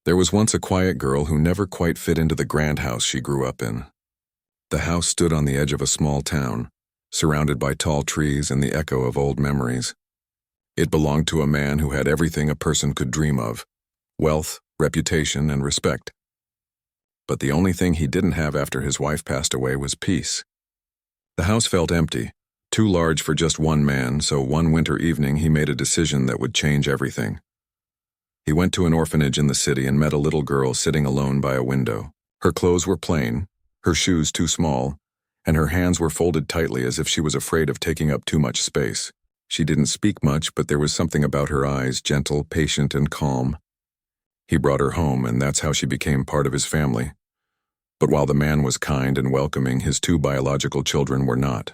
There was once a quiet girl who never quite fit into the grand house she grew up in. The house stood on the edge of a small town, surrounded by tall trees and the echo of old memories. It belonged to a man who had everything a person could dream of: wealth, reputation, and respect. But the only thing he didn't have after his wife passed away was peace. The house felt empty, too large for just one man, so one winter evening he made a decision that would change everything. He went to an orphanage in the city and met a little girl sitting alone by a window. Her clothes were plain, her shoes too small, and her hands were folded tightly as if she was afraid of taking up too much space. She didn't speak much, but there was something about her eyes, gentle, patient, and calm. He brought her home, and that's how she became part of his family. But while the man was kind and welcoming, his two biological children were not.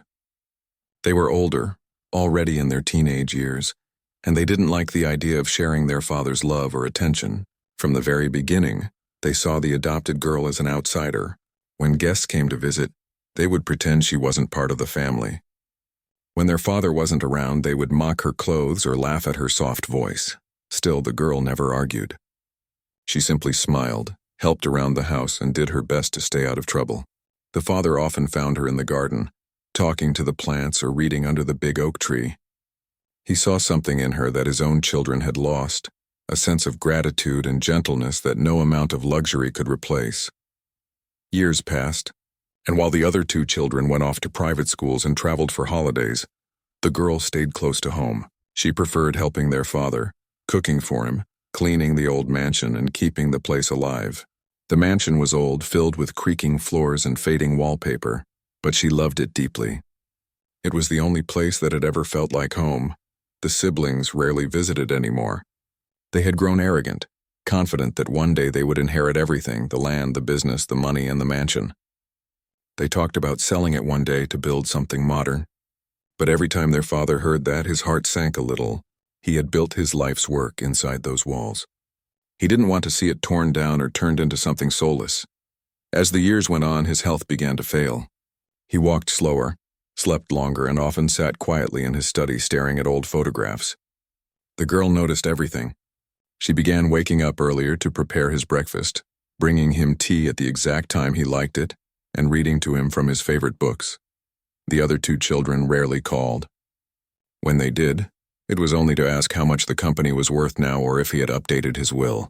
They were older, already in their teenage years, and they didn't like the idea of sharing their father's love or attention. From the very beginning, they saw the adopted girl as an outsider. When guests came to visit, they would pretend she wasn't part of the family. When their father wasn't around, they would mock her clothes or laugh at her soft voice. Still, the girl never argued. She simply smiled, helped around the house, and did her best to stay out of trouble. The father often found her in the garden, talking to the plants or reading under the big oak tree. He saw something in her that his own children had lost, a sense of gratitude and gentleness that no amount of luxury could replace. Years passed, and while the other two children went off to private schools and traveled for holidays, the girl stayed close to home. She preferred helping their father, cooking for him, cleaning the old mansion, and keeping the place alive. The mansion was old, filled with creaking floors and fading wallpaper, but she loved it deeply. It was the only place that had ever felt like home. The siblings rarely visited anymore. They had grown arrogant, confident that one day they would inherit everything: the land, the business, the money, and the mansion. They talked about selling it one day to build something modern. But every time their father heard that, his heart sank a little. He had built his life's work inside those walls. He didn't want to see it torn down or turned into something soulless. As the years went on, his health began to fail. He walked slower, slept longer, and often sat quietly in his study staring at old photographs. The girl noticed everything. She began waking up earlier to prepare his breakfast, bringing him tea at the exact time he liked it, and reading to him from his favorite books. The other two children rarely called. When they did, it was only to ask how much the company was worth now or if he had updated his will.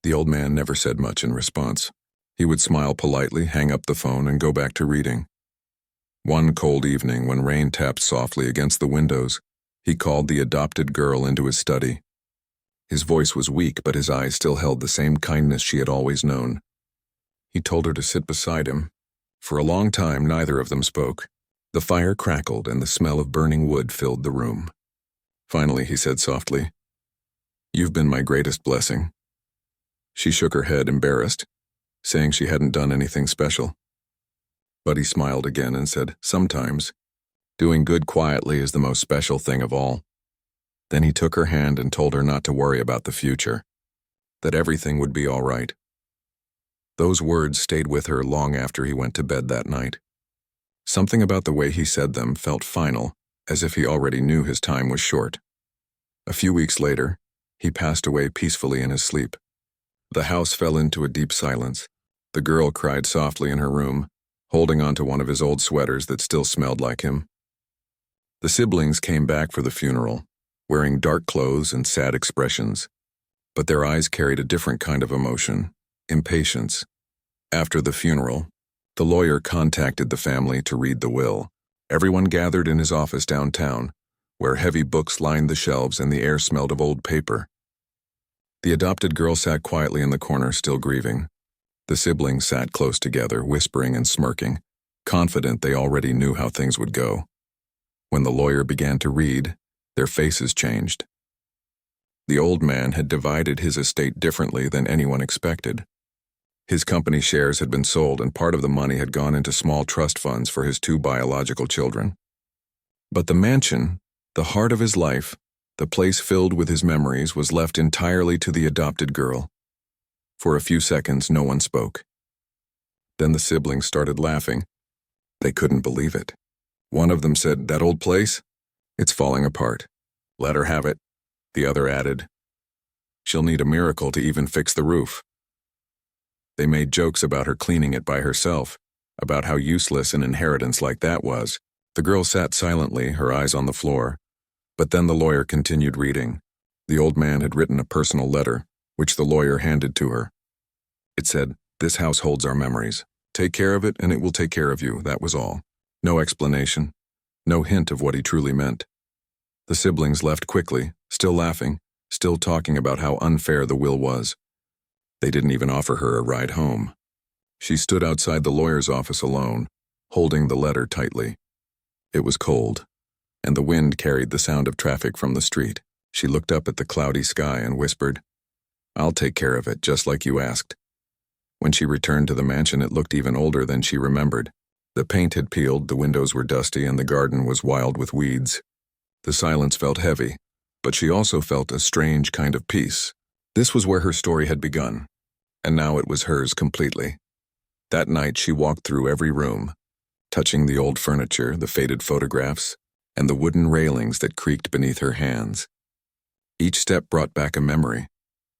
The old man never said much in response. He would smile politely, hang up the phone, and go back to reading. One cold evening, when rain tapped softly against the windows, he called the adopted girl into his study. His voice was weak, but his eyes still held the same kindness she had always known. He told her to sit beside him. For a long time, neither of them spoke. The fire crackled, and the smell of burning wood filled the room. Finally, he said softly, "You've been my greatest blessing." She shook her head, embarrassed, saying she hadn't done anything special. But he smiled again and said, "Sometimes, doing good quietly is the most special thing of all." Then he took her hand and told her not to worry about the future, that everything would be all right. Those words stayed with her long after he went to bed that night. Something about the way he said them felt final, as if he already knew his time was short. A few weeks later, he passed away peacefully in his sleep. The house fell into a deep silence. The girl cried softly in her room, holding onto one of his old sweaters that still smelled like him. The siblings came back for the funeral, wearing dark clothes and sad expressions, but their eyes carried a different kind of emotion: impatience. After the funeral, the lawyer contacted the family to read the will. Everyone gathered in his office downtown, where heavy books lined the shelves and the air smelled of old paper. The adopted girl sat quietly in the corner, still grieving. The siblings sat close together, whispering and smirking, confident they already knew how things would go. When the lawyer began to read, their faces changed. The old man had divided his estate differently than anyone expected. His company shares had been sold, and part of the money had gone into small trust funds for his two biological children. But the mansion, the heart of his life, the place filled with his memories, was left entirely to the adopted girl. For a few seconds, no one spoke. Then the siblings started laughing. They couldn't believe it. One of them said, "That old place? It's falling apart. Let her have it." The other added, She'll need a miracle to even fix the roof. They made jokes about her cleaning it by herself, about how useless an inheritance like that was. The girl sat silently, her eyes on the floor. But then the lawyer continued reading. The old man had written a personal letter, which the lawyer handed to her. It said, "This house holds our memories. Take care of it and it will take care of you," that was all. No explanation, no hint of what he truly meant. The siblings left quickly, still laughing, still talking about how unfair the will was. They didn't even offer her a ride home. She stood outside the lawyer's office alone, holding the letter tightly. It was cold, and the wind carried the sound of traffic from the street. She looked up at the cloudy sky and whispered, "I'll take care of it, just like you asked." When she returned to the mansion, it looked even older than she remembered. The paint had peeled, the windows were dusty, and the garden was wild with weeds. The silence felt heavy, but she also felt a strange kind of peace. This was where her story had begun, and now it was hers completely. That night she walked through every room, touching the old furniture, the faded photographs, and the wooden railings that creaked beneath her hands. Each step brought back a memory.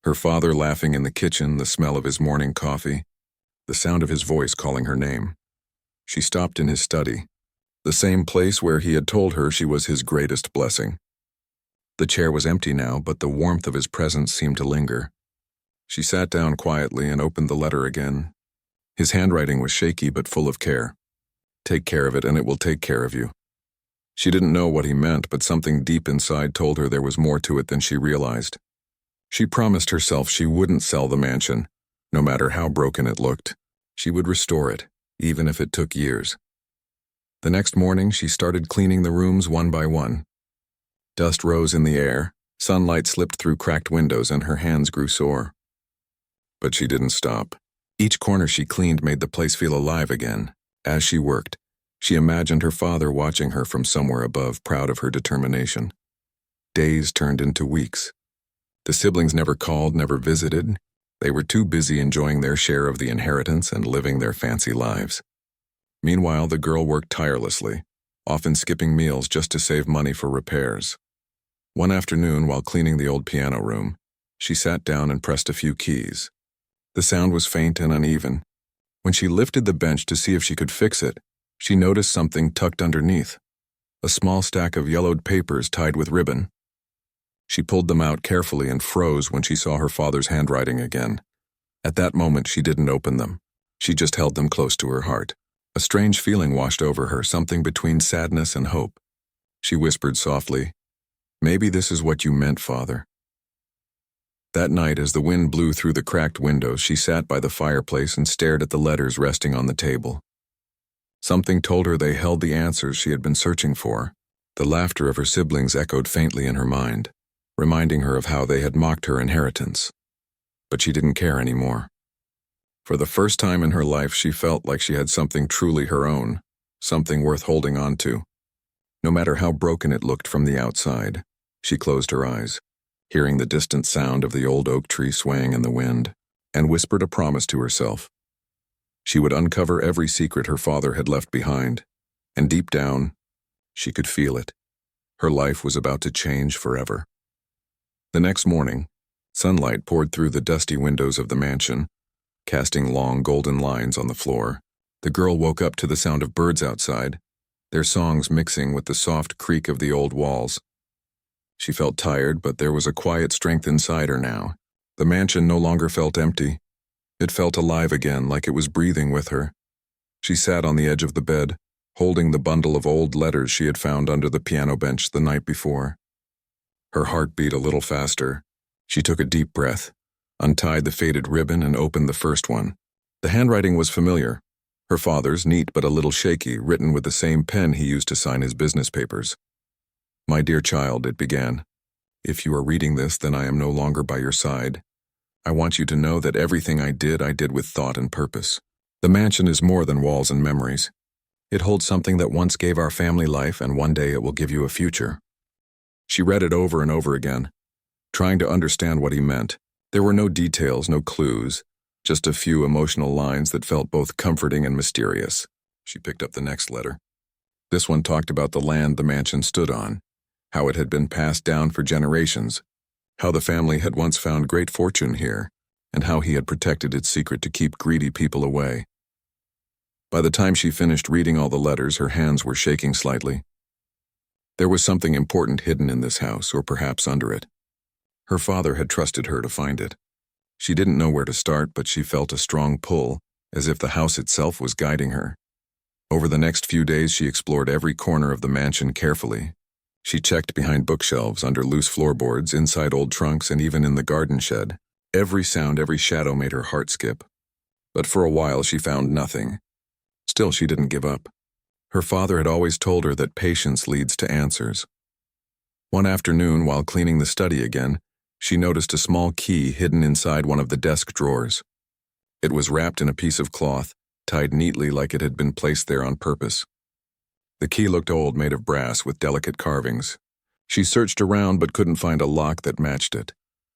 Her father laughing in the kitchen, the smell of his morning coffee, the sound of his voice calling her name. She stopped in his study, the same place where he had told her she was his greatest blessing. The chair was empty now, but the warmth of his presence seemed to linger. She sat down quietly and opened the letter again. His handwriting was shaky but full of care. "Take care of it and it will take care of you." She didn't know what he meant, but something deep inside told her there was more to it than she realized. She promised herself she wouldn't sell the mansion, no matter how broken it looked. She would restore it, even if it took years. The next morning, she started cleaning the rooms one by one. Dust rose in the air, sunlight slipped through cracked windows, and her hands grew sore. But she didn't stop. Each corner she cleaned made the place feel alive again. As she worked, she imagined her father watching her from somewhere above, proud of her determination. Days turned into weeks. The siblings never called, never visited. They were too busy enjoying their share of the inheritance and living their fancy lives. Meanwhile, the girl worked tirelessly, often skipping meals just to save money for repairs. One afternoon, while cleaning the old piano room, she sat down and pressed a few keys. The sound was faint and uneven. When she lifted the bench to see if she could fix it, she noticed something tucked underneath, a small stack of yellowed papers tied with ribbon. She pulled them out carefully and froze when she saw her father's handwriting again. At that moment, she didn't open them. She just held them close to her heart. A strange feeling washed over her, something between sadness and hope. She whispered softly, "Maybe this is what you meant, Father." That night, as the wind blew through the cracked windows, she sat by the fireplace and stared at the letters resting on the table. Something told her they held the answers she had been searching for. The laughter of her siblings echoed faintly in her mind, reminding her of how they had mocked her inheritance. But she didn't care anymore. For the first time in her life, she felt like she had something truly her own, something worth holding on to. No matter how broken it looked from the outside, she closed her eyes, hearing the distant sound of the old oak tree swaying in the wind, and whispered a promise to herself. She would uncover every secret her father had left behind, and deep down, she could feel it. Her life was about to change forever. The next morning, sunlight poured through the dusty windows of the mansion, casting long golden lines on the floor. The girl woke up to the sound of birds outside, their songs mixing with the soft creak of the old walls. She felt tired, but there was a quiet strength inside her now. The mansion no longer felt empty. It felt alive again, like it was breathing with her. She sat on the edge of the bed, holding the bundle of old letters she had found under the piano bench the night before. Her heart beat a little faster. She took a deep breath, untied the faded ribbon, and opened the first one. The handwriting was familiar. Her father's, neat but a little shaky, written with the same pen he used to sign his business papers. "My dear child," it began, "if you are reading this, then I am no longer by your side. I want you to know that everything I did with thought and purpose. The mansion is more than walls and memories. It holds something that once gave our family life, and one day it will give you a future." She read it over and over again, trying to understand what he meant. There were no details, no clues, just a few emotional lines that felt both comforting and mysterious. She picked up the next letter. This one talked about the land the mansion stood on, how it had been passed down for generations, how the family had once found great fortune here, and how he had protected its secret to keep greedy people away. By the time she finished reading all the letters, her hands were shaking slightly. There was something important hidden in this house, or perhaps under it. Her father had trusted her to find it. She didn't know where to start, but she felt a strong pull, as if the house itself was guiding her. Over the next few days, she explored every corner of the mansion carefully. She checked behind bookshelves, under loose floorboards, inside old trunks, and even in the garden shed. Every sound, every shadow made her heart skip. But for a while, she found nothing. Still, she didn't give up. Her father had always told her that patience leads to answers. One afternoon, while cleaning the study again, she noticed a small key hidden inside one of the desk drawers. It was wrapped in a piece of cloth, tied neatly like it had been placed there on purpose. The key looked old, made of brass with delicate carvings. She searched around but couldn't find a lock that matched it.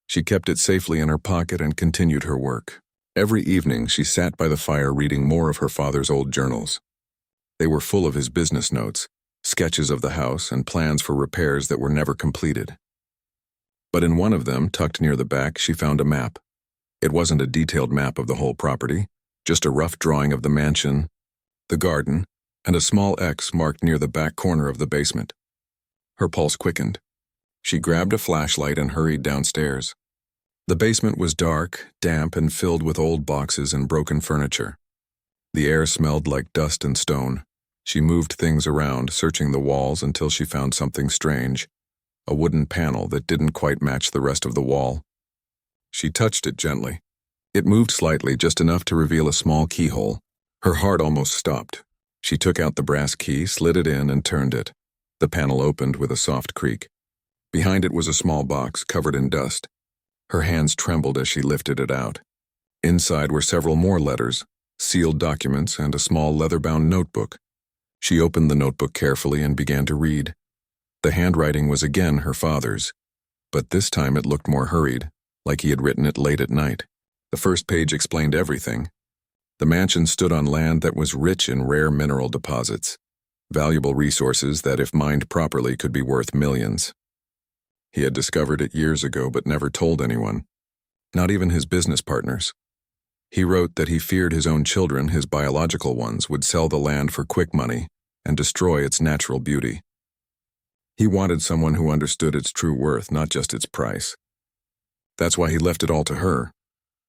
She kept it safely in her pocket and continued her work. Every evening, she sat by the fire reading more of her father's old journals. They were full of his business notes, sketches of the house, and plans for repairs that were never completed. But in one of them, tucked near the back, she found a map. It wasn't a detailed map of the whole property, just a rough drawing of the mansion, the garden, and a small X marked near the back corner of the basement. Her pulse quickened. She grabbed a flashlight and hurried downstairs. The basement was dark, damp, and filled with old boxes and broken furniture. The air smelled like dust and stone. She moved things around, searching the walls until she found something strange, a wooden panel that didn't quite match the rest of the wall. She touched it gently. It moved slightly, just enough to reveal a small keyhole. Her heart almost stopped. She took out the brass key, slid it in, and turned it. The panel opened with a soft creak. Behind it was a small box, covered in dust. Her hands trembled as she lifted it out. Inside were several more letters, sealed documents, and a small leather-bound notebook. She opened the notebook carefully and began to read. The handwriting was again her father's, but this time it looked more hurried, like he had written it late at night. The first page explained everything. The mansion stood on land that was rich in rare mineral deposits, valuable resources that, if mined properly, could be worth millions. He had discovered it years ago but never told anyone, not even his business partners. He wrote that he feared his own children, his biological ones, would sell the land for quick money and destroy its natural beauty. He wanted someone who understood its true worth, not just its price. That's why he left it all to her.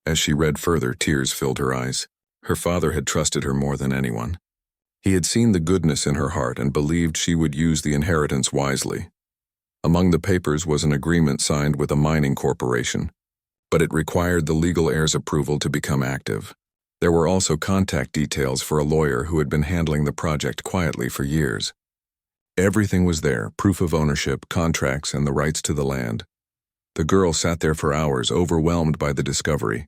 As she read further, tears filled her eyes. Her father had trusted her more than anyone. He had seen the goodness in her heart and believed she would use the inheritance wisely. Among the papers was an agreement signed with a mining corporation, but it required the legal heir's approval to become active. There were also contact details for a lawyer who had been handling the project quietly for years. Everything was there, proof of ownership, contracts, and the rights to the land. The girl sat there for hours, overwhelmed by the discovery.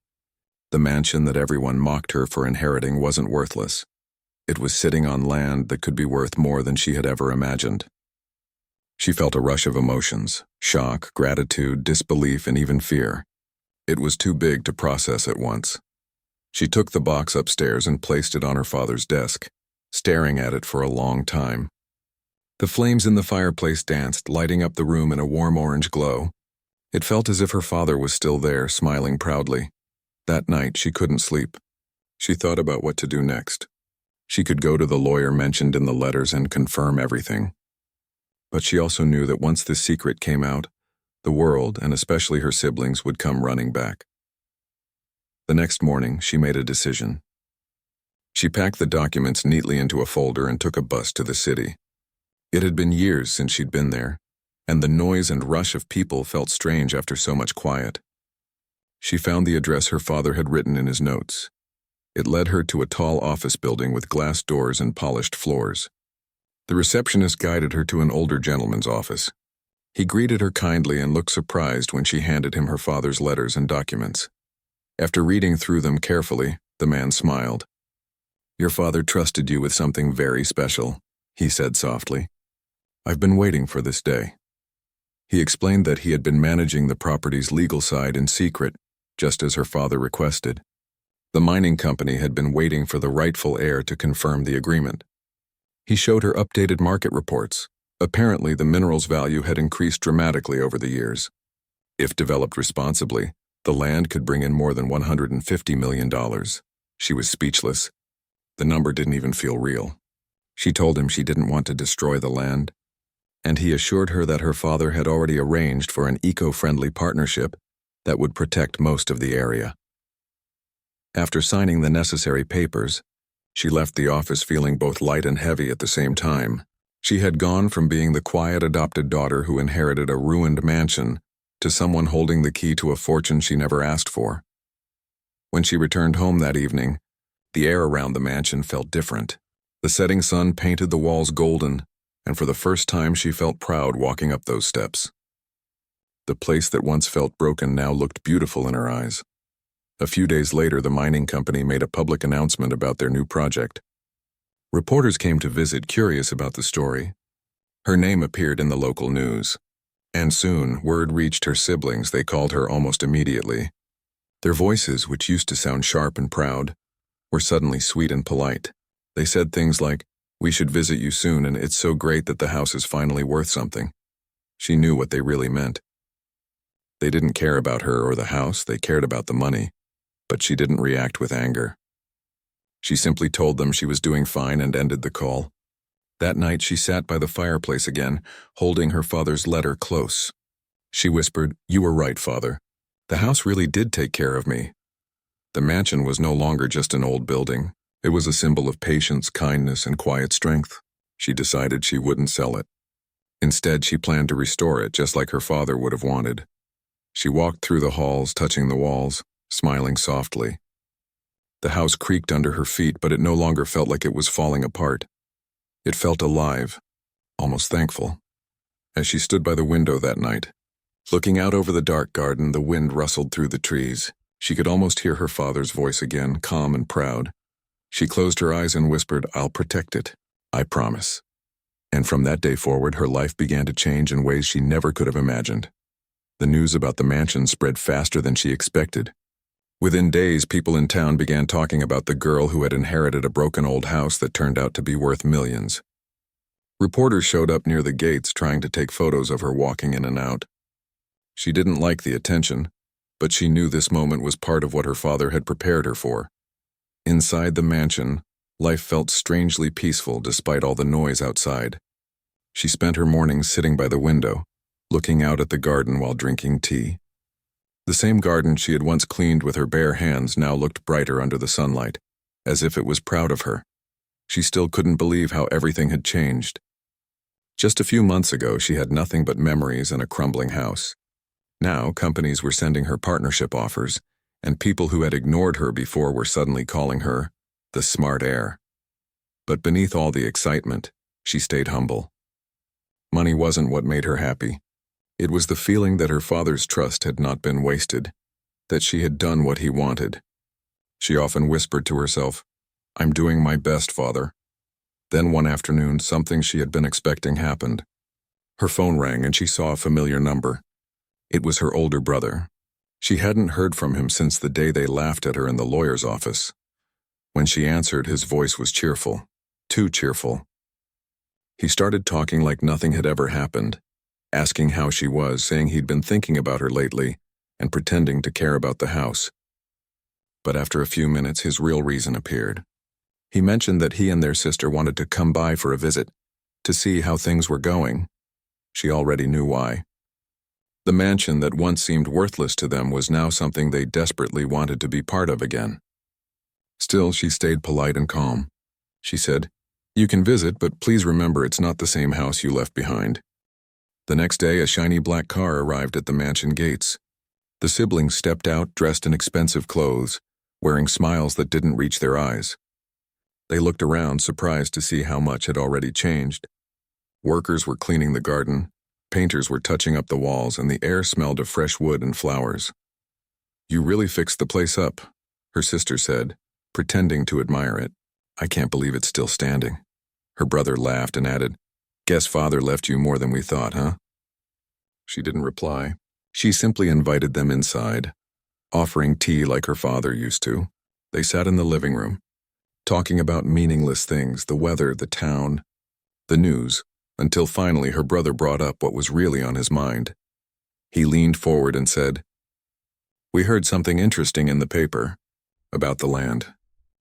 The mansion that everyone mocked her for inheriting wasn't worthless. It was sitting on land that could be worth more than she had ever imagined. She felt a rush of emotions: shock, gratitude, disbelief, and even fear. It was too big to process at once. She took the box upstairs and placed it on her father's desk, staring at it for a long time. The flames in the fireplace danced, lighting up the room in a warm orange glow. It felt as if her father was still there, smiling proudly. That night, she couldn't sleep. She thought about what to do next. She could go to the lawyer mentioned in the letters and confirm everything. But she also knew that once this secret came out, the world, and especially her siblings, would come running back. The next morning, she made a decision. She packed the documents neatly into a folder and took a bus to the city. It had been years since she'd been there, and the noise and rush of people felt strange after so much quiet. She found the address her father had written in his notes. It led her to a tall office building with glass doors and polished floors. The receptionist guided her to an older gentleman's office. He greeted her kindly and looked surprised when she handed him her father's letters and documents. After reading through them carefully, the man smiled. "Your father trusted you with something very special," he said softly. "I've been waiting for this day." He explained that he had been managing the property's legal side in secret, just as her father requested. The mining company had been waiting for the rightful heir to confirm the agreement. He showed her updated market reports. Apparently, the mineral's value had increased dramatically over the years. If developed responsibly, the land could bring in more than $150 million. She was speechless. The number didn't even feel real. She told him she didn't want to destroy the land, and he assured her that her father had already arranged for an eco-friendly partnership that would protect most of the area. After signing the necessary papers, she left the office feeling both light and heavy at the same time. She had gone from being the quiet adopted daughter who inherited a ruined mansion to someone holding the key to a fortune she never asked for. When she returned home that evening, the air around the mansion felt different. The setting sun painted the walls golden, and for the first time she felt proud walking up those steps. The place that once felt broken now looked beautiful in her eyes. A few days later, the mining company made a public announcement about their new project. Reporters came to visit, curious about the story. Her name appeared in the local news. And soon, word reached her siblings. They called her almost immediately. Their voices, which used to sound sharp and proud, were suddenly sweet and polite. They said things like, "We should visit you soon, and it's so great that the house is finally worth something." She knew what they really meant. They didn't care about her or the house, they cared about the money. But she didn't react with anger. She simply told them she was doing fine and ended the call. That night she sat by the fireplace again, holding her father's letter close. She whispered, "You were right, Father. The house really did take care of me." The mansion was no longer just an old building. It was a symbol of patience, kindness, and quiet strength. She decided she wouldn't sell it. Instead, she planned to restore it just like her father would have wanted. She walked through the halls, touching the walls, smiling softly. The house creaked under her feet, but it no longer felt like it was falling apart. It felt alive, almost thankful. As she stood by the window that night, looking out over the dark garden, the wind rustled through the trees. She could almost hear her father's voice again, calm and proud. She closed her eyes and whispered, "I'll protect it. I promise." And from that day forward, her life began to change in ways she never could have imagined. The news about the mansion spread faster than she expected. Within days, people in town began talking about the girl who had inherited a broken old house that turned out to be worth millions. Reporters showed up near the gates trying to take photos of her walking in and out. She didn't like the attention, but she knew this moment was part of what her father had prepared her for. Inside the mansion, life felt strangely peaceful despite all the noise outside. She spent her mornings sitting by the window, looking out at the garden while drinking tea. The same garden she had once cleaned with her bare hands now looked brighter under the sunlight, as if it was proud of her. She still couldn't believe how everything had changed. Just a few months ago, she had nothing but memories and a crumbling house. Now, companies were sending her partnership offers, and people who had ignored her before were suddenly calling her the smart heir. But beneath all the excitement, she stayed humble. Money wasn't what made her happy. It was the feeling that her father's trust had not been wasted, that she had done what he wanted. She often whispered to herself, "I'm doing my best, Father." Then one afternoon, something she had been expecting happened. Her phone rang and she saw a familiar number. It was her older brother. She hadn't heard from him since the day they laughed at her in the lawyer's office. When she answered, his voice was cheerful, too cheerful. He started talking like nothing had ever happened, asking how she was, saying he'd been thinking about her lately, and pretending to care about the house. But after a few minutes, his real reason appeared. He mentioned that he and their sister wanted to come by for a visit, to see how things were going. She already knew why. The mansion that once seemed worthless to them was now something they desperately wanted to be part of again. Still, she stayed polite and calm. She said, "You can visit, but please remember it's not the same house you left behind." The next day, a shiny black car arrived at the mansion gates. The siblings stepped out dressed in expensive clothes, wearing smiles that didn't reach their eyes. They looked around, surprised to see how much had already changed. Workers were cleaning the garden, painters were touching up the walls, and the air smelled of fresh wood and flowers. "You really fixed the place up," her sister said, pretending to admire it. "I can't believe it's still standing." Her brother laughed and added, "Guess Father left you more than we thought, huh?" She didn't reply. She simply invited them inside, offering tea like her father used to. They sat in the living room, talking about meaningless things, the weather, the town, the news, until finally her brother brought up what was really on his mind. He leaned forward and said, "We heard something interesting in the paper about the land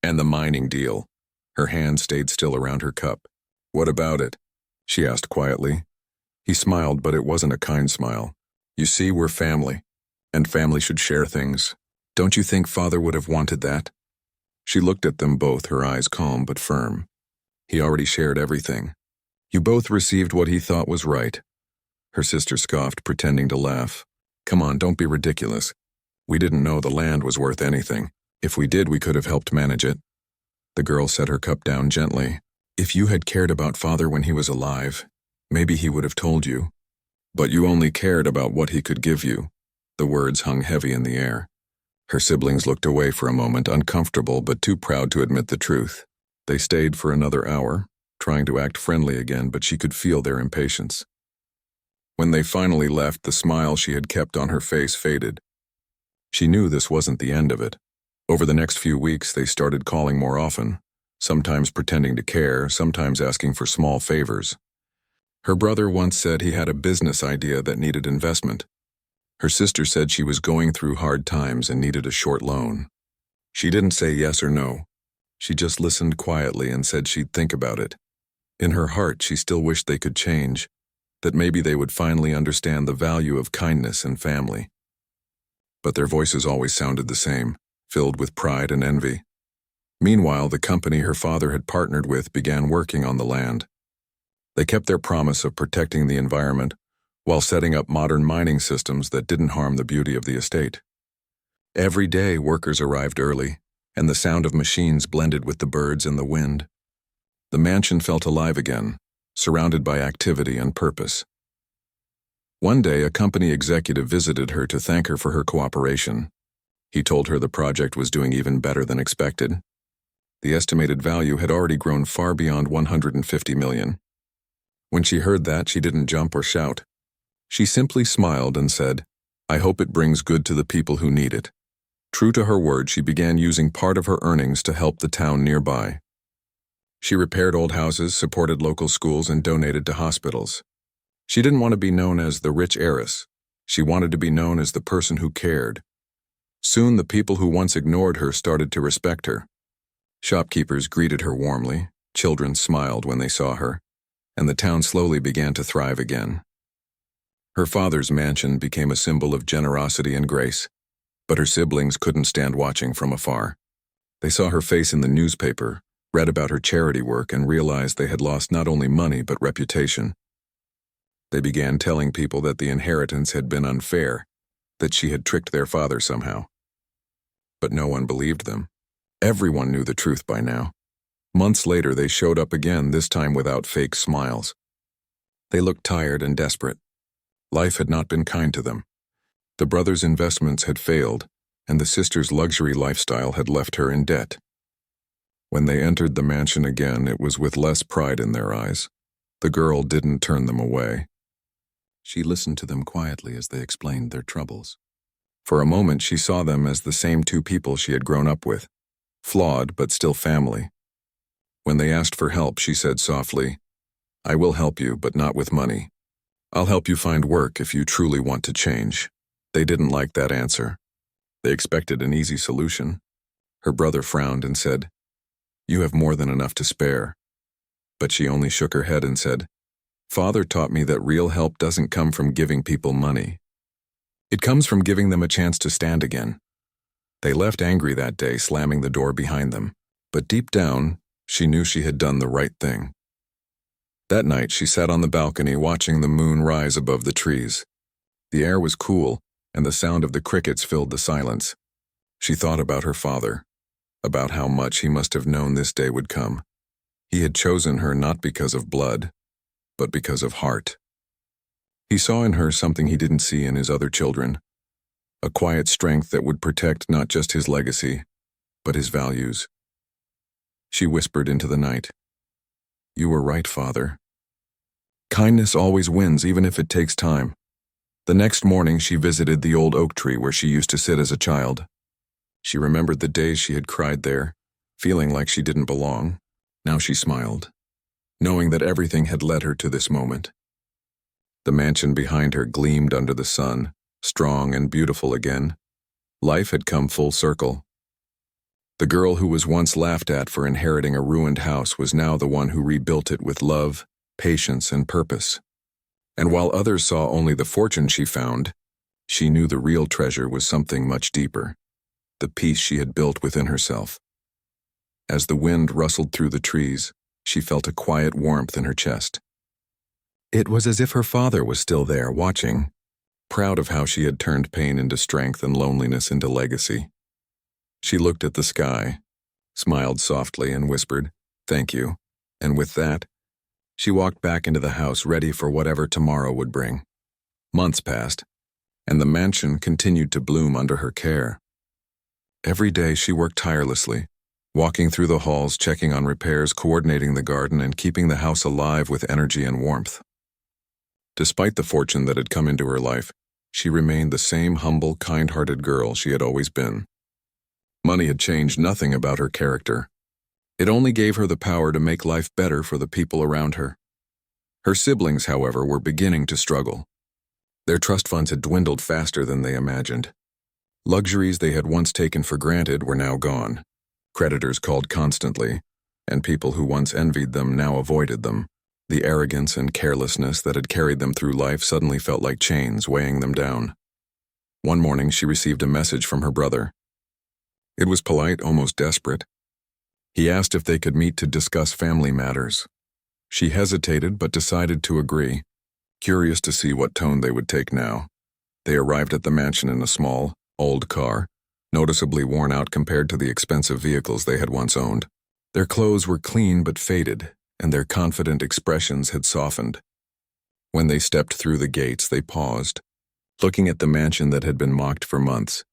and the mining deal." Her hand stayed still around her cup. "What about it?" she asked quietly. He smiled, but it wasn't a kind smile. "You see, we're family, and family should share things. Don't you think Father would have wanted that?" She looked at them both, her eyes calm but firm. He already shared everything. You both received what he thought was right. Her sister scoffed, pretending to laugh. "Come on, don't be ridiculous. We didn't know the land was worth anything. If we did, we could have helped manage it." The girl set her cup down gently. "If you had cared about Father when he was alive, maybe he would have told you. But you only cared about what he could give you." The words hung heavy in the air. Her siblings looked away for a moment, uncomfortable but too proud to admit the truth. They stayed for another hour, trying to act friendly again, but she could feel their impatience. When they finally left, the smile she had kept on her face faded. She knew this wasn't the end of it. Over the next few weeks, they started calling more often, sometimes pretending to care, sometimes asking for small favors. Her brother once said he had a business idea that needed investment. Her sister said she was going through hard times and needed a short loan. She didn't say yes or no. She just listened quietly and said she'd think about it. In her heart, she still wished they could change, that maybe they would finally understand the value of kindness and family. But their voices always sounded the same, filled with pride and envy. Meanwhile, the company her father had partnered with began working on the land. They kept their promise of protecting the environment while setting up modern mining systems that didn't harm the beauty of the estate. Every day, workers arrived early, and the sound of machines blended with the birds and the wind. The mansion felt alive again, surrounded by activity and purpose. One day, a company executive visited her to thank her for her cooperation. He told her the project was doing even better than expected. The estimated value had already grown far beyond $150 million. When she heard that, she didn't jump or shout. She simply smiled and said, "I hope it brings good to the people who need it." True to her word, she began using part of her earnings to help the town nearby. She repaired old houses, supported local schools, and donated to hospitals. She didn't want to be known as the rich heiress. She wanted to be known as the person who cared. Soon, the people who once ignored her started to respect her. Shopkeepers greeted her warmly, children smiled when they saw her, and the town slowly began to thrive again. Her father's mansion became a symbol of generosity and grace, but her siblings couldn't stand watching from afar. They saw her face in the newspaper, read about her charity work, and realized they had lost not only money but reputation. They began telling people that the inheritance had been unfair, that she had tricked their father somehow. But no one believed them. Everyone knew the truth by now. Months later, they showed up again, this time without fake smiles. They looked tired and desperate. Life had not been kind to them. The brother's investments had failed, and the sister's luxury lifestyle had left her in debt. When they entered the mansion again, it was with less pride in their eyes. The girl didn't turn them away. She listened to them quietly as they explained their troubles. For a moment, she saw them as the same two people she had grown up with, flawed but still family. When they asked for help, she said softly, "I will help you, but not with money. I'll help you find work if you truly want to change." They didn't like that answer. They expected an easy solution. Her brother frowned and said, "You have more than enough to spare." But she only shook her head and said, "Father taught me that real help doesn't come from giving people money. It comes from giving them a chance to stand again." They left angry that day, slamming the door behind them. But deep down, she knew she had done the right thing. That night, she sat on the balcony watching the moon rise above the trees. The air was cool, and the sound of the crickets filled the silence. She thought about her father, about how much he must have known this day would come. He had chosen her not because of blood, but because of heart. He saw in her something he didn't see in his other children, a quiet strength that would protect not just his legacy, but his values. She whispered into the night, "You were right, Father. Kindness always wins, even if it takes time." The next morning, she visited the old oak tree where she used to sit as a child. She remembered the days she had cried there, feeling like she didn't belong. Now she smiled, knowing that everything had led her to this moment. The mansion behind her gleamed under the sun, strong and beautiful again. Life had come full circle. The girl who was once laughed at for inheriting a ruined house was now the one who rebuilt it with love, patience, and purpose. And while others saw only the fortune she found, she knew the real treasure was something much deeper, the peace she had built within herself. As the wind rustled through the trees, she felt a quiet warmth in her chest. It was as if her father was still there, watching, proud of how she had turned pain into strength and loneliness into legacy. She looked at the sky, smiled softly, and whispered, "Thank you," and with that, she walked back into the house ready for whatever tomorrow would bring. Months passed, and the mansion continued to bloom under her care. Every day she worked tirelessly, walking through the halls, checking on repairs, coordinating the garden, and keeping the house alive with energy and warmth. Despite the fortune that had come into her life, she remained the same humble, kind-hearted girl she had always been. Money had changed nothing about her character. It only gave her the power to make life better for the people around her. Her siblings, however, were beginning to struggle. Their trust funds had dwindled faster than they imagined. Luxuries they had once taken for granted were now gone. Creditors called constantly, and people who once envied them now avoided them. The arrogance and carelessness that had carried them through life suddenly felt like chains weighing them down. One morning she received a message from her brother. It was polite, almost desperate. He asked if they could meet to discuss family matters. She hesitated but decided to agree, curious to see what tone they would take now. They arrived at the mansion in a small, old car, noticeably worn out compared to the expensive vehicles they had once owned. Their clothes were clean but faded, and their confident expressions had softened. When they stepped through the gates, they paused, looking at the mansion that had been mocked for months.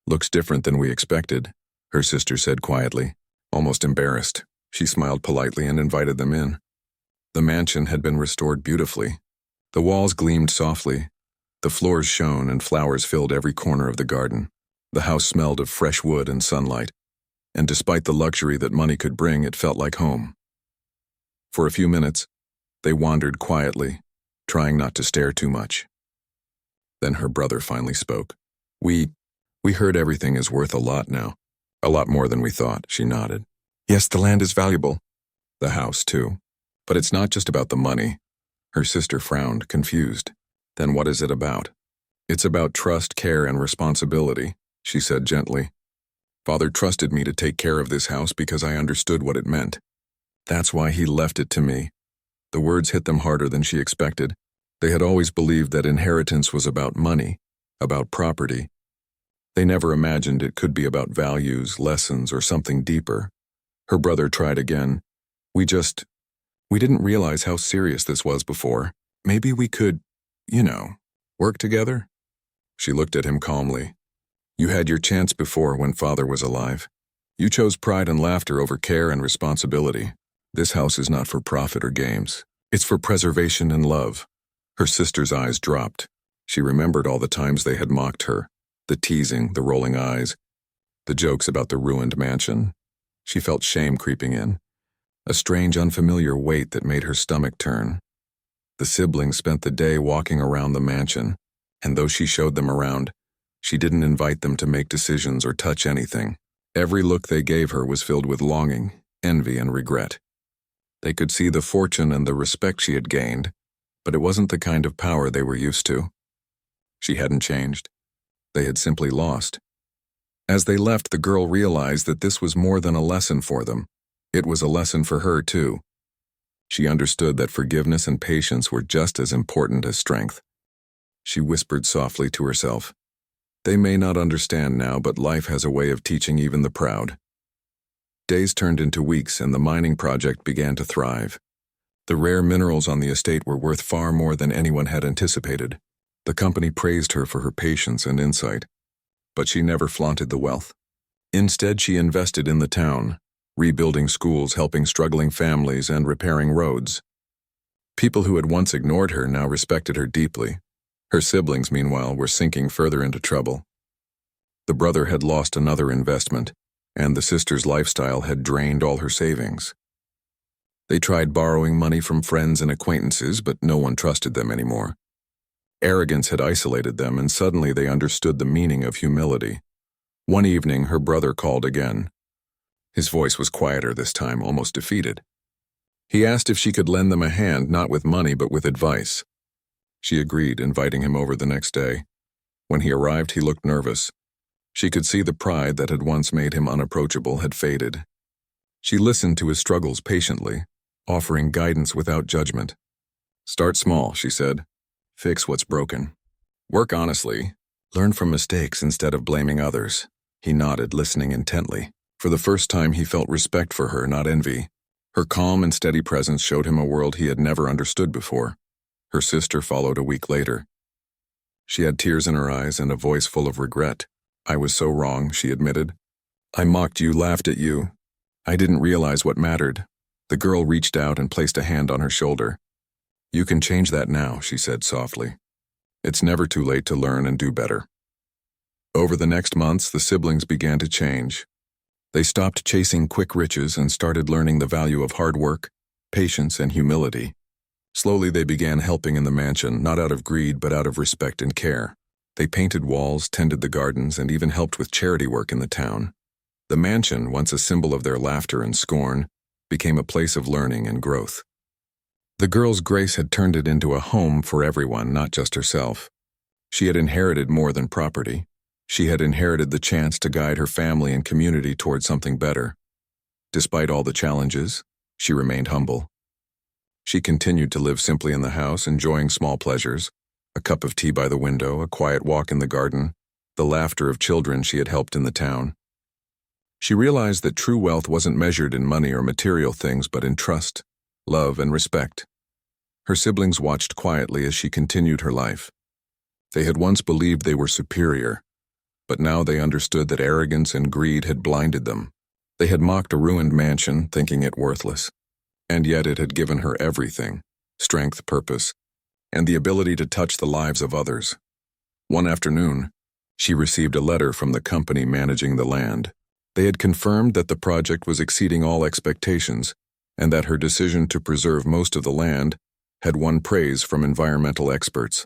"Looks different than we expected," her sister said quietly, almost embarrassed. She smiled politely and invited them in. The mansion had been restored beautifully. The walls gleamed softly, the floors shone, and flowers filled every corner of the garden. The house smelled of fresh wood and sunlight, and despite the luxury that money could bring, it felt like home. For a few minutes, they wandered quietly, trying not to stare too much. Then her brother finally spoke. We heard everything is worth a lot now. A lot more than we thought," she nodded. "Yes, the land is valuable. The house, too. But it's not just about the money." Her sister frowned, confused. "Then what is it about?" "It's about trust, care, and responsibility," she said gently. "Father trusted me to take care of this house because I understood what it meant. That's why he left it to me." The words hit them harder than she expected. They had always believed that inheritance was about money, about property. They never imagined it could be about values, lessons, or something deeper. Her brother tried again. We didn't realize how serious this was before. Maybe we could, work together?" She looked at him calmly. "You had your chance before when Father was alive. You chose pride and laughter over care and responsibility. This house is not for profit or games. It's for preservation and love." Her sister's eyes dropped. She remembered all the times they had mocked her, the teasing, the rolling eyes, the jokes about the ruined mansion. She felt shame creeping in, a strange, unfamiliar weight that made her stomach turn. The siblings spent the day walking around the mansion, and though she showed them around, she didn't invite them to make decisions or touch anything. Every look they gave her was filled with longing, envy, and regret. They could see the fortune and the respect she had gained, but it wasn't the kind of power they were used to. She hadn't changed. They had simply lost. As they left, the girl realized that this was more than a lesson for them. It was a lesson for her, too. She understood that forgiveness and patience were just as important as strength. She whispered softly to herself, "They may not understand now, but life has a way of teaching even the proud." Days turned into weeks, and the mining project began to thrive. The rare minerals on the estate were worth far more than anyone had anticipated. The company praised her for her patience and insight, but she never flaunted the wealth. Instead, she invested in the town, rebuilding schools, helping struggling families, and repairing roads. People who had once ignored her now respected her deeply. Her siblings, meanwhile, were sinking further into trouble. The brother had lost another investment, and the sister's lifestyle had drained all her savings. They tried borrowing money from friends and acquaintances, but no one trusted them anymore. Arrogance had isolated them, and suddenly they understood the meaning of humility. One evening, her brother called again. His voice was quieter this time, almost defeated. He asked if she could lend them a hand, not with money, but with advice. She agreed, inviting him over the next day. When he arrived, he looked nervous. She could see the pride that had once made him unapproachable had faded. She listened to his struggles patiently, offering guidance without judgment. "Start small," she said. "Fix what's broken. Work honestly. Learn from mistakes instead of blaming others." He nodded, listening intently. For the first time, he felt respect for her, not envy. Her calm and steady presence showed him a world he had never understood before. Her sister followed a week later. She had tears in her eyes and a voice full of regret. "I was so wrong," she admitted. "I mocked you, laughed at you. I didn't realize what mattered." The girl reached out and placed a hand on her shoulder. "You can change that now," she said softly. "It's never too late to learn and do better." Over the next months, the siblings began to change. They stopped chasing quick riches and started learning the value of hard work, patience, and humility. Slowly, they began helping in the mansion, not out of greed but out of respect and care. They painted walls, tended the gardens, and even helped with charity work in the town. The mansion, once a symbol of their laughter and scorn, became a place of learning and growth. The girl's grace had turned it into a home for everyone, not just herself. She had inherited more than property. She had inherited the chance to guide her family and community toward something better. Despite all the challenges, she remained humble. She continued to live simply in the house, enjoying small pleasures, a cup of tea by the window, a quiet walk in the garden, the laughter of children she had helped in the town. She realized that true wealth wasn't measured in money or material things, but in trust, love, and respect. Her siblings watched quietly as she continued her life. They had once believed they were superior, but now they understood that arrogance and greed had blinded them. They had mocked a ruined mansion, thinking it worthless. And yet it had given her everything: strength, purpose, and the ability to touch the lives of others. One afternoon, she received a letter from the company managing the land. They had confirmed that the project was exceeding all expectations, and that her decision to preserve most of the land had won praise from environmental experts.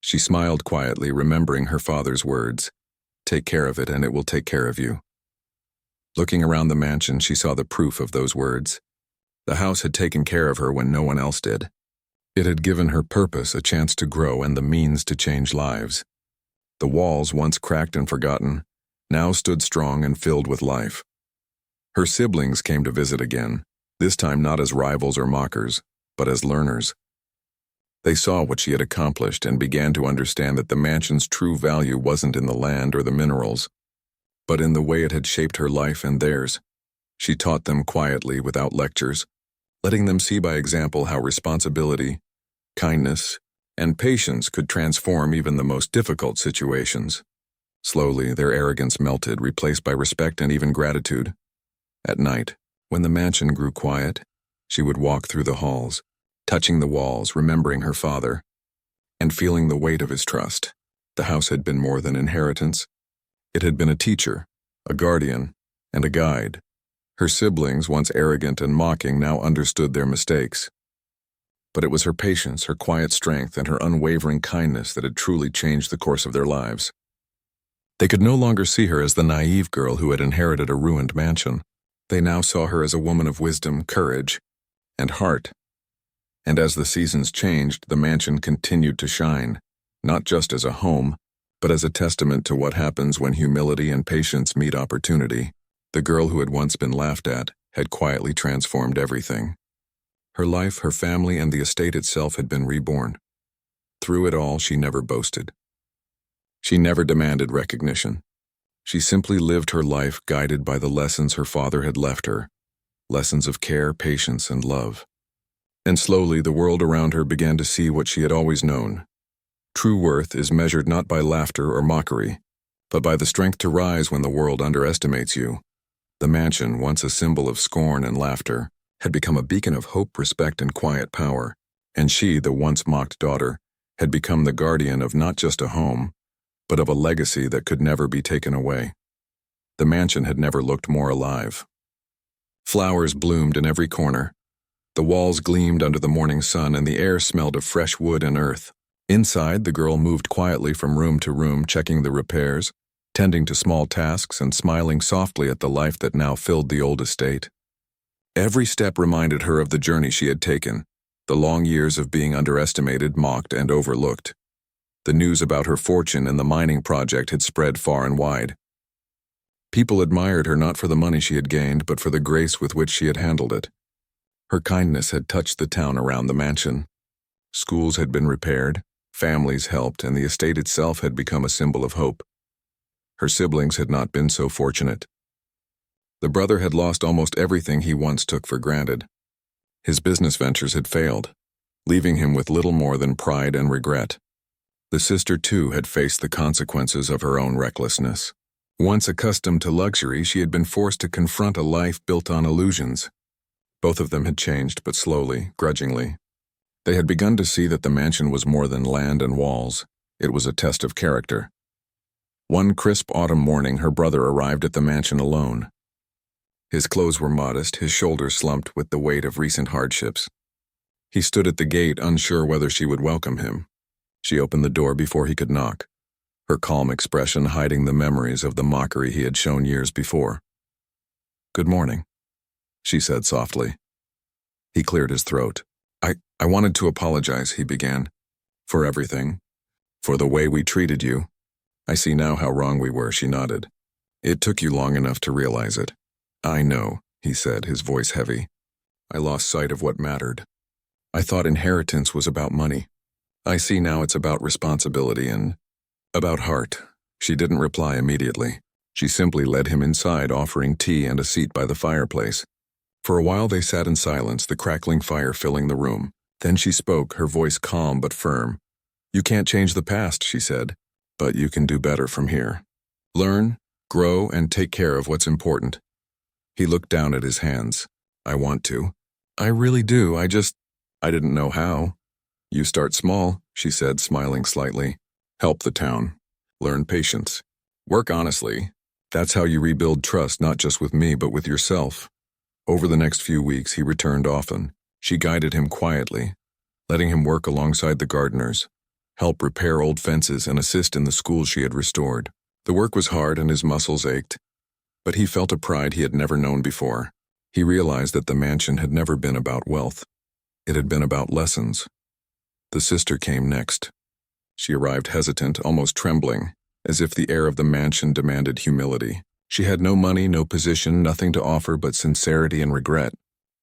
She smiled quietly, remembering her father's words, "Take care of it, and it will take care of you." Looking around the mansion, she saw the proof of those words. The house had taken care of her when no one else did. It had given her purpose, a chance to grow, and the means to change lives. The walls, once cracked and forgotten, now stood strong and filled with life. Her siblings came to visit again, this time not as rivals or mockers, but as learners. They saw what she had accomplished and began to understand that the mansion's true value wasn't in the land or the minerals, but in the way it had shaped her life and theirs. She taught them quietly, without lectures, letting them see by example how responsibility, kindness, and patience could transform even the most difficult situations. Slowly, their arrogance melted, replaced by respect and even gratitude. At night, when the mansion grew quiet, she would walk through the halls, touching the walls, remembering her father, and feeling the weight of his trust. The house had been more than inheritance. It had been a teacher, a guardian, and a guide. Her siblings, once arrogant and mocking, now understood their mistakes. But it was her patience, her quiet strength, and her unwavering kindness that had truly changed the course of their lives. They could no longer see her as the naive girl who had inherited a ruined mansion. They now saw her as a woman of wisdom, courage, and heart. And as the seasons changed, the mansion continued to shine, not just as a home, but as a testament to what happens when humility and patience meet opportunity. The girl who had once been laughed at had quietly transformed everything. Her life, her family, and the estate itself had been reborn. Through it all, she never boasted. She never demanded recognition. She simply lived her life guided by the lessons her father had left her, lessons of care, patience, and love. And slowly, the world around her began to see what she had always known. True worth is measured not by laughter or mockery, but by the strength to rise when the world underestimates you. The mansion, once a symbol of scorn and laughter, had become a beacon of hope, respect, and quiet power. And she, the once mocked daughter, had become the guardian of not just a home, but of a legacy that could never be taken away. The mansion had never looked more alive. Flowers bloomed in every corner. The walls gleamed under the morning sun, and the air smelled of fresh wood and earth. Inside, the girl moved quietly from room to room, checking the repairs, tending to small tasks, and smiling softly at the life that now filled the old estate. Every step reminded her of the journey she had taken, the long years of being underestimated, mocked, and overlooked. The news about her fortune and the mining project had spread far and wide. People admired her not for the money she had gained, but for the grace with which she had handled it. Her kindness had touched the town around the mansion. Schools had been repaired, families helped, and the estate itself had become a symbol of hope. Her siblings had not been so fortunate. The brother had lost almost everything he once took for granted. His business ventures had failed, leaving him with little more than pride and regret. The sister, too, had faced the consequences of her own recklessness. Once accustomed to luxury, she had been forced to confront a life built on illusions. Both of them had changed, but slowly, grudgingly. They had begun to see that the mansion was more than land and walls. It was a test of character. One crisp autumn morning, her brother arrived at the mansion alone. His clothes were modest, his shoulders slumped with the weight of recent hardships. He stood at the gate, unsure whether she would welcome him. She opened the door before he could knock, her calm expression hiding the memories of the mockery he had shown years before. "Good morning," she said softly. He cleared his throat. I wanted to apologize," he began. "For everything. For the way we treated you. I see now how wrong we were," she nodded. "It took you long enough to realize it." "I know," he said, his voice heavy. "I lost sight of what mattered. I thought inheritance was about money. I see now it's about responsibility and about heart." She didn't reply immediately. She simply led him inside, offering tea and a seat by the fireplace. For a while they sat in silence, the crackling fire filling the room. Then she spoke, her voice calm but firm. "You can't change the past," she said, "but you can do better from here. Learn, grow, and take care of what's important." He looked down at his hands. "I want to. I really do. I didn't know how." "You start small," she said, smiling slightly. "Help the town. Learn patience. Work honestly. That's how you rebuild trust, not just with me, but with yourself." Over the next few weeks, he returned often. She guided him quietly, letting him work alongside the gardeners, help repair old fences, and assist in the schools she had restored. The work was hard and his muscles ached, but he felt a pride he had never known before. He realized that the mansion had never been about wealth. It had been about lessons. The sister came next. She arrived hesitant, almost trembling, as if the air of the mansion demanded humility. She had no money, no position, nothing to offer but sincerity and regret.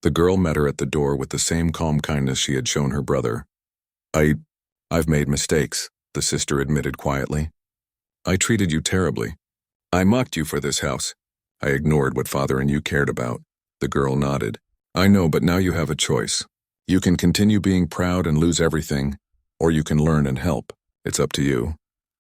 The girl met her at the door with the same calm kindness she had shown her brother. I've made mistakes," the sister admitted quietly. "I treated you terribly. I mocked you for this house. I ignored what Father and you cared about." The girl nodded. "I know, but now you have a choice. You can continue being proud and lose everything, or you can learn and help. It's up to you."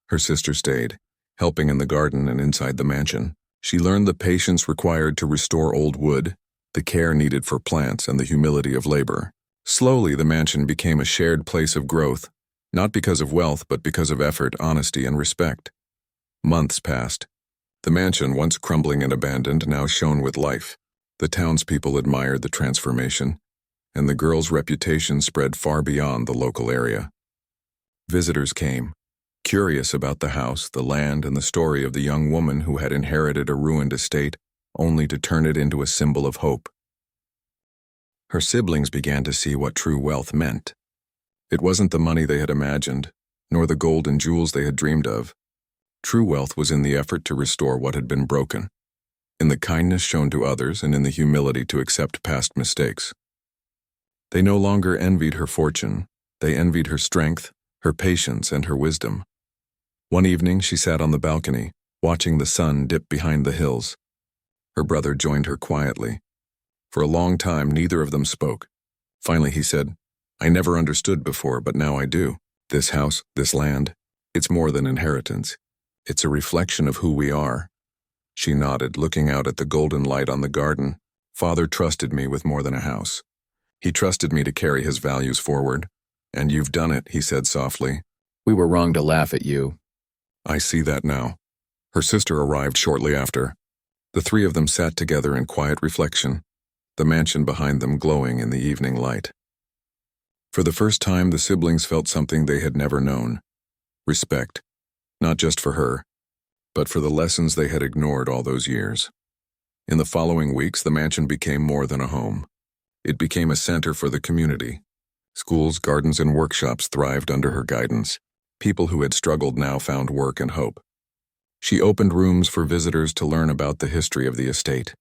Her sister stayed, helping in the garden and inside the mansion. She learned the patience required to restore old wood, the care needed for plants, and the humility of labor. Slowly, the mansion became a shared place of growth, not because of wealth, but because of effort, honesty, and respect. Months passed. The mansion, once crumbling and abandoned, now shone with life. The townspeople admired the transformation, and the girl's reputation spread far beyond the local area. Visitors came, curious about the house, the land, and the story of the young woman who had inherited a ruined estate only to turn it into a symbol of hope. Her siblings began to see what true wealth meant. It wasn't the money they had imagined, nor the gold and jewels they had dreamed of. True wealth was in the effort to restore what had been broken, in the kindness shown to others, and in the humility to accept past mistakes. They no longer envied her fortune. They envied her strength, her patience, and her wisdom. One evening, she sat on the balcony, watching the sun dip behind the hills. Her brother joined her quietly. For a long time, neither of them spoke. Finally, he said, "I never understood before, but now I do. This house, this land, it's more than inheritance. It's a reflection of who we are." She nodded, looking out at the golden light on the garden. "Father trusted me with more than a house. He trusted me to carry his values forward. And you've done it," he said softly. "We were wrong to laugh at you." "I see that now." Her sister arrived shortly after. The three of them sat together in quiet reflection, the mansion behind them glowing in the evening light. For the first time, the siblings felt something they had never known: respect, not just for her, but for the lessons they had ignored all those years. In the following weeks, the mansion became more than a home. It became a center for the community. Schools, gardens, and workshops thrived under her guidance. People who had struggled now found work and hope. She opened rooms for visitors to learn about the history of the estate,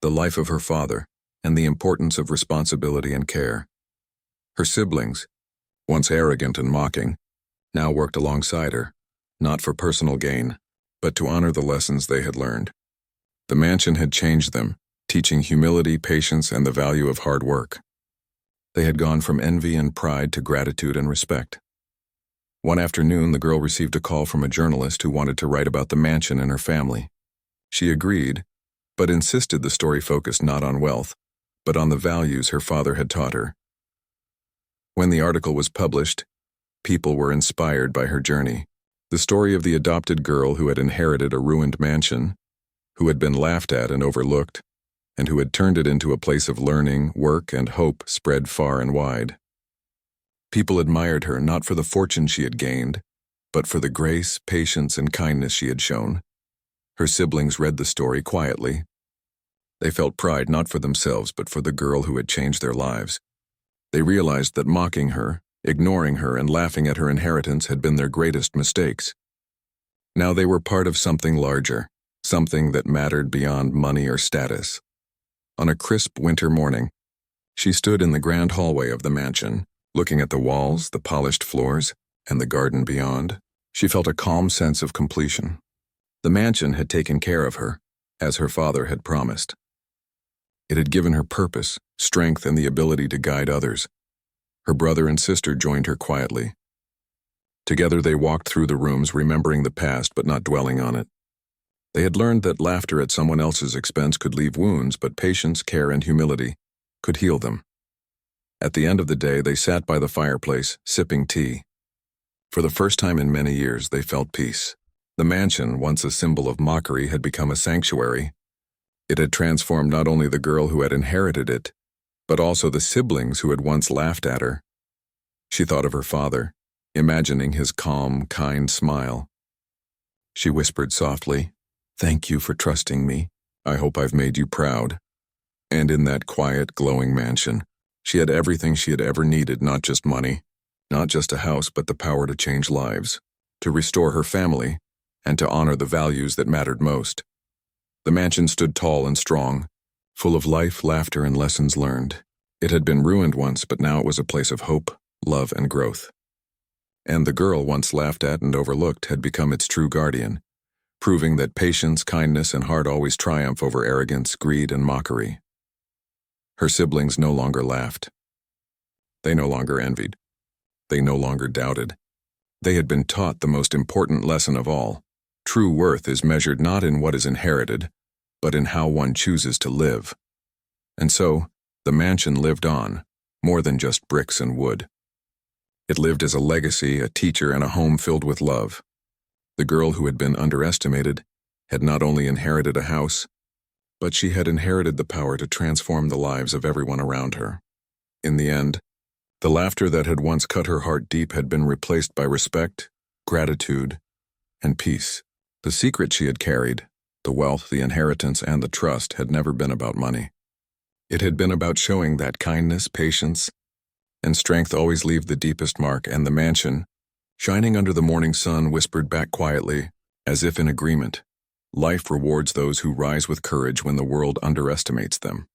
the life of her father, and the importance of responsibility and care. Her siblings, once arrogant and mocking, now worked alongside her, not for personal gain, but to honor the lessons they had learned. The mansion had changed them, teaching humility, patience, and the value of hard work. They had gone from envy and pride to gratitude and respect. One afternoon, the girl received a call from a journalist who wanted to write about the mansion and her family. She agreed, but insisted the story focused not on wealth, but on the values her father had taught her. When the article was published, people were inspired by her journey. The story of the adopted girl who had inherited a ruined mansion, who had been laughed at and overlooked, and who had turned it into a place of learning, work, and hope spread far and wide. People admired her not for the fortune she had gained, but for the grace, patience, and kindness she had shown. Her siblings read the story quietly. They felt pride not for themselves but for the girl who had changed their lives. They realized that mocking her, ignoring her, and laughing at her inheritance had been their greatest mistakes. Now they were part of something larger, something that mattered beyond money or status. On a crisp winter morning, she stood in the grand hallway of the mansion, looking at the walls, the polished floors, and the garden beyond. She felt a calm sense of completion. The mansion had taken care of her, as her father had promised. It had given her purpose, strength, and the ability to guide others. Her brother and sister joined her quietly. Together they walked through the rooms, remembering the past but not dwelling on it. They had learned that laughter at someone else's expense could leave wounds, but patience, care, and humility could heal them. At the end of the day, they sat by the fireplace, sipping tea. For the first time in many years, they felt peace. The mansion, once a symbol of mockery, had become a sanctuary. It had transformed not only the girl who had inherited it, but also the siblings who had once laughed at her. She thought of her father, imagining his calm, kind smile. She whispered softly, "Thank you for trusting me. I hope I've made you proud." And in that quiet, glowing mansion, she had everything she had ever needed, not just money, not just a house, but the power to change lives, to restore her family, and to honor the values that mattered most. The mansion stood tall and strong, full of life, laughter, and lessons learned. It had been ruined once, but now it was a place of hope, love, and growth. And the girl once laughed at and overlooked had become its true guardian, proving that patience, kindness, and heart always triumph over arrogance, greed, and mockery. Her siblings no longer laughed. They no longer envied. They no longer doubted. They had been taught the most important lesson of all. True worth is measured not in what is inherited, but in how one chooses to live. And so, the mansion lived on, more than just bricks and wood. It lived as a legacy, a teacher, and a home filled with love. The girl who had been underestimated had not only inherited a house, but she had inherited the power to transform the lives of everyone around her. In the end, the laughter that had once cut her heart deep had been replaced by respect, gratitude, and peace. The secret she had carried, the wealth, the inheritance, and the trust had never been about money. It had been about showing that kindness, patience, and strength always leave the deepest mark, and the mansion, shining under the morning sun, whispered back quietly, as if in agreement, "Life rewards those who rise with courage when the world underestimates them."